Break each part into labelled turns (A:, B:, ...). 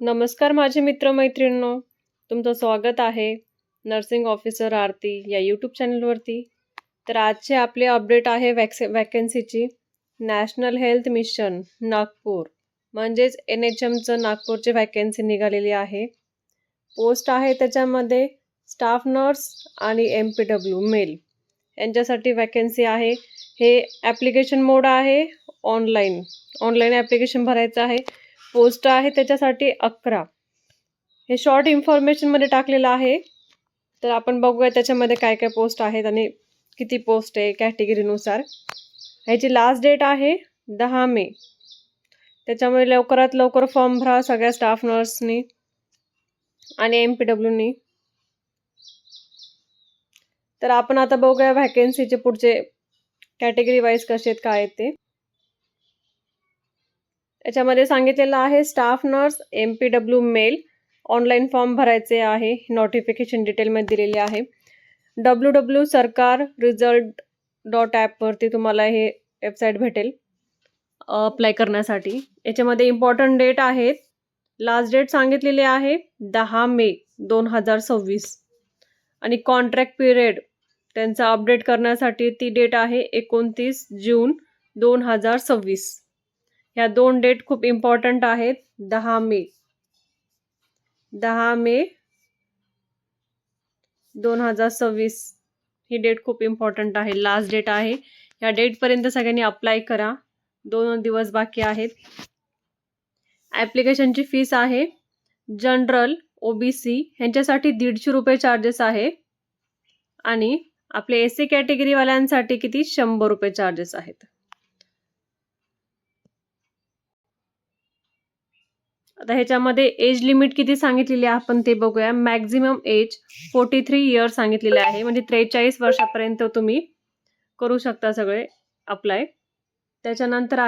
A: नमस्कार माझे मित्र-मैत्रिणींनो. तुमचं स्वागत आहे नर्सिंग ऑफिसर आरती या यूट्यूब चॅनलवरती. तर आजचे आपले अपडेट आहे वॅकन्सीची. नॅशनल हेल्थ मिशन नागपूर म्हणजेच NHMचं नागपूरची वॅकन्सी निघालेली आहे. पोस्ट आहे त्याच्यामध्ये स्टाफ नर्स आणि MPW मेल यांच्यासाठी वॅकन्सी आहे. हे ॲप्लिकेशन मोड आहे, ऑनलाईन ॲप्लिकेशन भरायचं आहे. पोस्ट आहे त्याच्यासाठी 11. हे शॉर्ट इन्फॉर्मेशनमध्ये टाकलेलं आहे. तर आपण बघूया त्याच्यामध्ये काय काय पोस्ट आहेत आणि किती पोस्ट आहे कॅटेगरीनुसार. ह्याची लास्ट डेट आहे 10 मे. त्याच्यामुळे लवकरात लवकर फॉर्म भरा सगळ्या स्टाफ नर्सनी आणि MPWनी. तर आपण आता बघूया व्हॅकन्सीचे पुढचे कॅटेगरी वाईज कसे आहेत काय आहेत ते. याच्यामध्ये सांगितलेलं आहे staff nurse MPW male online form भरायचे आहे. नोटिफिकेशन डिटेलमध्ये दिलेली आहे. www.sarkarresult.app वरती तुम्हाला हे वेबसाईट भेटेल अप्लाय करण्यासाठी. याच्यामध्ये इम्पॉर्टंट डेट आहेत. लास्ट डेट सांगितलेली आहे 10 मे 2026 आणि कॉन्ट्रॅक्ट पिरियड त्यांचा अपडेट करण्यासाठी ती डेट आहे 29 जून 2026. ह्या 2 डेट खूप इम्पॉर्टंट आहेत. 10 मे 2026 ही डेट खूप इम्पॉर्टंट आहे. लास्ट डेट आहे. ह्या डेटपर्यंत सगळ्यांनी अप्लाय करा. 2 दिवस बाकी आहेत. ॲप्लिकेशनची फीस आहे जनरल OBC ह्यांच्यासाठी 150 रुपये चार्जेस आहे आणि आपले SC कॅटेगरीवाल्यांसाठी किती 100 रुपये चार्जेस आहेत. आता ह्याच्यामध्ये एज लिमिट किती सांगितलेली आहे आपण ते बघूया. मॅक्झिमम एज 43 इयर सांगितलेले आहे. म्हणजे 43 वर्षापर्यंत तुम्ही करू शकता सगळे अप्लाय. त्याच्यानंतर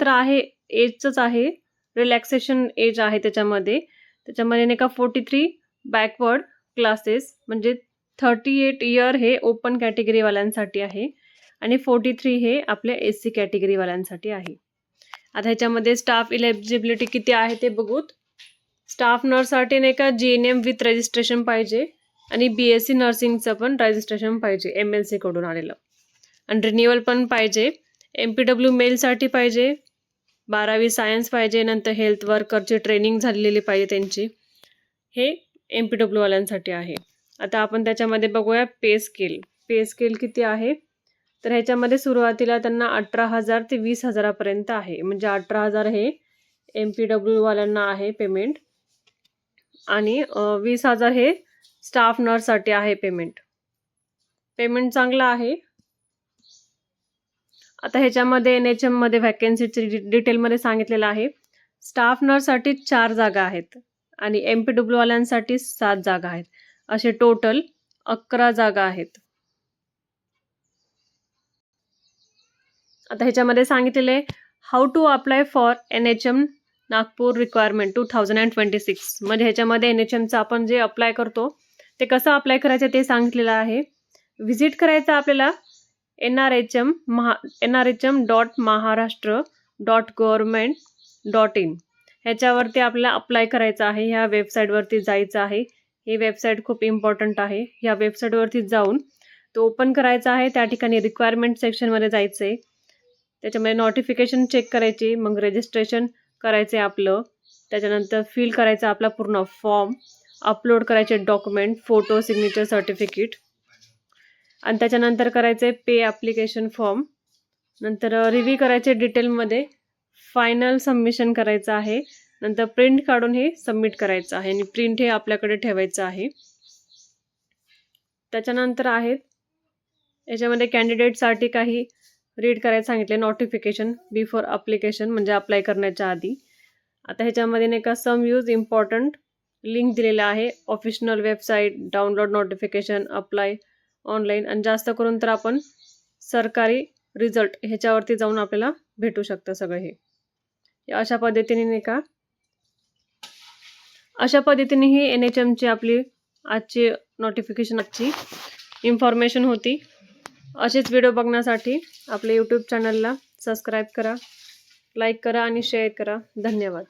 A: आहे एजच आहे रिलॅक्सेशन एज आहे त्याच्यामध्ये नाही का 43 बॅकवर्ड क्लासेस म्हणजे 38 इयर हे ओपन कॅटेगरीवाल्यांसाठी आहे आणि 43 हे आपल्या SC कॅटेगरीवाल्यांसाठी आहे. आता ह्याच्यामध्ये स्टाफ इलिजिबिलिटी किती आहे ते बघूत. स्टाफ नर्ससाठी नाही का GNM विथ रजिस्ट्रेशन पाहिजे आणि BSc नर्सिंगचं पण रजिस्ट्रेशन पाहिजे MLC कडून आलेलं आणि रिन्युअल पण पाहिजे. MPW मेलसाठी पाहिजे. 12वी सायन्स पाहिजे. नंतर हेल्थ वर्करची ट्रेनिंग झालेली पाहिजे त्यांची. हे MPW वाल्यांसाठी आहे. आता आपण त्याच्यामध्ये बघूया पे स्केल किती आहे. तर ह्याच्यामध्ये सुरुवातीला त्यांना 18,000 ते 20,000 पर्यंत आहे. म्हणजे 18,000 हे MPW वाल्यांना आहे पेमेंट आणि 20,000 हे स्टाफ नर्ससाठी आहे पेमेंट चांगला आहे. आता ह्याच्यामध्ये NHM मध्ये व्हॅकन्सीची डिटेलमध्ये सांगितलेलं आहे. स्टाफ नर्ससाठी 4 जागा आहेत आणि MPW वाल्यांसाठी 7 जागा आहेत. असे टोटल 11 जागा आहेत. आता ह्याच्यामध्ये सांगितलेले how to apply for NHM Nagpur requirement 2026 म्हणजे ह्याच्यामध्ये NHMचं आपण जे अप्लाय करतो ते कसं अप्लाय करायचं ते सांगितलेलं आहे. व्हिजिट करायचं आपल्याला nrhm.maharashtra.government.in ह्याच्यावरती आपल्याला अप्लाय करायचं आहे. ह्या वेबसाईटवरती जायचं आहे. ही वेबसाईट खूप इम्पॉर्टंट आहे. ह्या वेबसाईटवरती जाऊन तो ओपन करायचा आहे. त्या ठिकाणी रिक्वायरमेंट सेक्शनमध्ये जायचं आहे. त्याच्यामध्ये नोटिफिकेशन चेक करायची, मग रजिस्ट्रेशन करायचं आहे आपलं. त्याच्यानंतर फिल करायचा आपला पूर्ण फॉर्म, अपलोड करायचे डॉक्युमेंट, फोटो, सिग्नेचर, सर्टिफिकेट आणि त्याच्यानंतर करायचे पे ॲप्लिकेशन फॉर्म. नंतर रिव्ह्यू करायचे डिटेलमध्ये, फायनल सबमिशन करायचं आहे. नंतर प्रिंट काढून हे सबमिट करायचं आहे आणि प्रिंट हे आपल्याकडे ठेवायचं आहे. त्याच्यानंतर याच्यामध्ये कॅन्डिडेटसाठी काही रीड करायला सांगितले. नोटिफिकेशन बिफोर ॲप्लिकेशन म्हणजे अप्लाय करण्याच्या आधी. आता ह्याच्यामध्ये नाही का सम यूज इम्पॉर्टंट लिंक दिलेलं आहे. Official website, download notification, apply online आणि जास्त करून तर आपण सरकारी रिझल्ट ह्याच्यावरती जाऊन आपल्याला भेटू शकतं सगळं हे. अशा पद्धतीने नाही का ही NHMची आपली आजची नोटिफिकेशन आजची इन्फॉर्मेशन होती. असेच व्हिडिओ बघण्यासाठी आपल्या यूट्यूब चॅनलला सबस्क्राईब करा, लाईक करा आणि शेअर करा. धन्यवाद.